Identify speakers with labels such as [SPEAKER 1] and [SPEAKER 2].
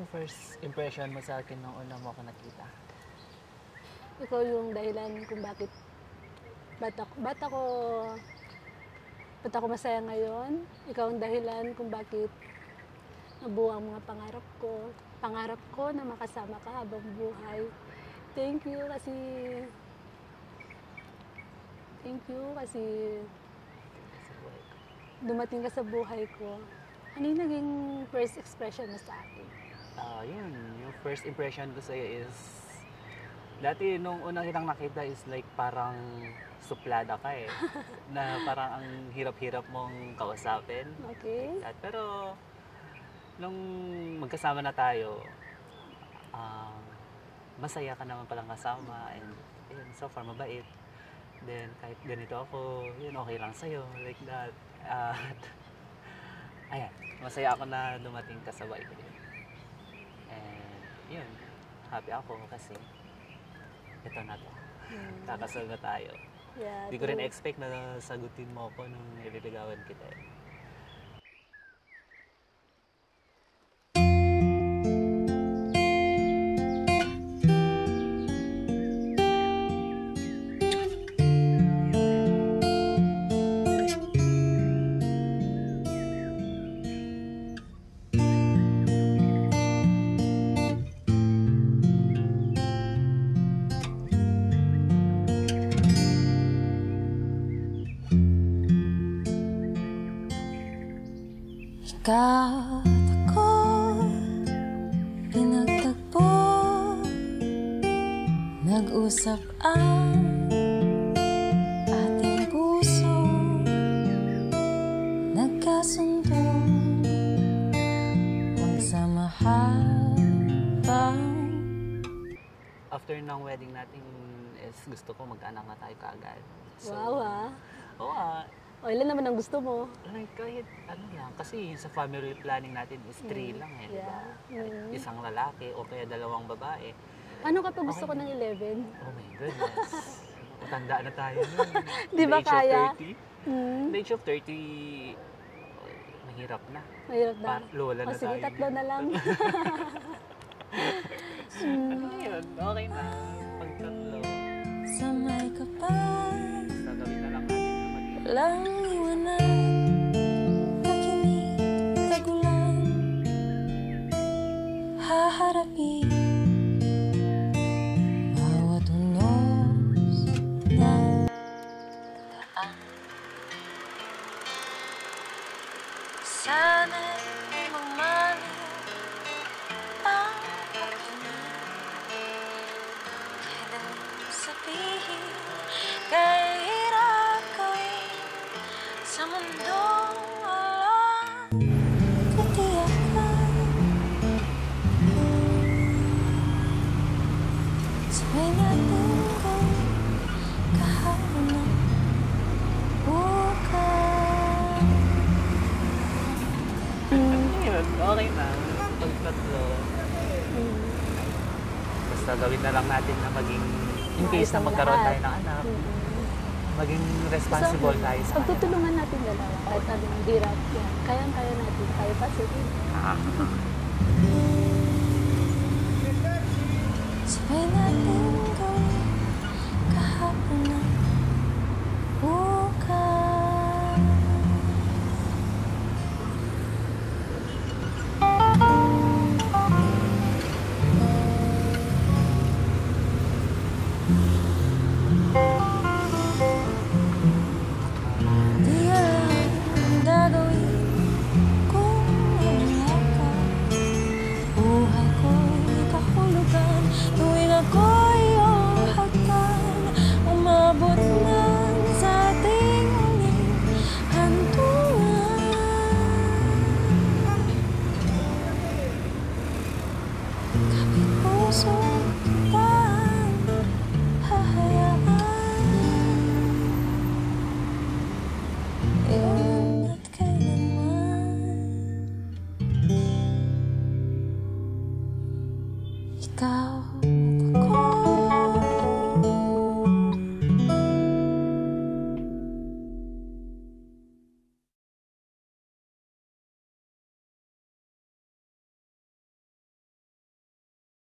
[SPEAKER 1] first impression mo sa akin nung una mo ako nakita?
[SPEAKER 2] Ikaw yung dahilan kung bakit ba't ako masaya ngayon. Ikaw ang dahilan kung bakit nabuo ang mga pangarap ko. Pangarap ko na makasama ka habang buhay. Thank you kasi dumating ka sa buhay ko. Ano yung naging first expression mo sa akin?
[SPEAKER 1] Yun, yung first impression ko sa'yo is, dati nung unang kitang nakita is like parang suplada ka eh. Na parang ang hirap-hirap mong kausapin.
[SPEAKER 2] Okay.
[SPEAKER 1] Like that. Pero, nung magkasama na tayo, masaya ka naman palang kasama and yun, so far mabait. Then, kahit ganito ako, yun, okay lang sa'yo, like that. Ayan, masaya ako na dumating ka sa buhay ko. And, yun, happy ako kasi ito na to. Kakasal na tayo.
[SPEAKER 2] Yeah,
[SPEAKER 1] Hindi ko rin expect na sagutin mo ako nung nililigawan kita eh.
[SPEAKER 3] Ikaw at ako pinagtagpo, nag-usap ang ating puso, nagkasundo, magsamahabang.
[SPEAKER 1] After ng wedding natin is gusto ko mag-anak na tayo kaagad. So,
[SPEAKER 2] wow.
[SPEAKER 1] Oo
[SPEAKER 2] O, ilan naman ang gusto mo?
[SPEAKER 1] like kahit ano lang, kasi sa family planning natin is 3 lang eh, diba?
[SPEAKER 2] Yeah.
[SPEAKER 1] Isang lalaki o kaya 2 babae.
[SPEAKER 2] Ano kapag gusto ko ng 11?
[SPEAKER 1] Oh my goodness. Matanda na tayo nun.
[SPEAKER 2] Di ba kaya?
[SPEAKER 1] At the age of 30, mahirap na.
[SPEAKER 2] Mahirap na.
[SPEAKER 1] Lola na
[SPEAKER 2] sige,
[SPEAKER 1] tayo.
[SPEAKER 2] 3 na lang.
[SPEAKER 1] Ano yun? Okay na. Pag 3.
[SPEAKER 3] Sa may kapal,
[SPEAKER 1] Basta gawin na lang natin na mag-iwan.
[SPEAKER 3] walang iwanan, takinig, tagulan, haharapin bawat unos ng daan. Sana'y mamali ang pakinig, kahit anong sabihin, kahit hirap gawin sa mundong alam, titiyakan. Sabay natin gawin kahapon ng bukas.
[SPEAKER 1] Yun, okay na. Pag 3. Basta gawin na lang natin na maging, in case na magkaroon tayo ng anak, maging responsible tayo sa kanila.
[SPEAKER 2] Pagtutulungan natin dalawa, kahit anong hirap yan. Kayang-kaya natin, tayo pa sige.
[SPEAKER 3] Sabay natin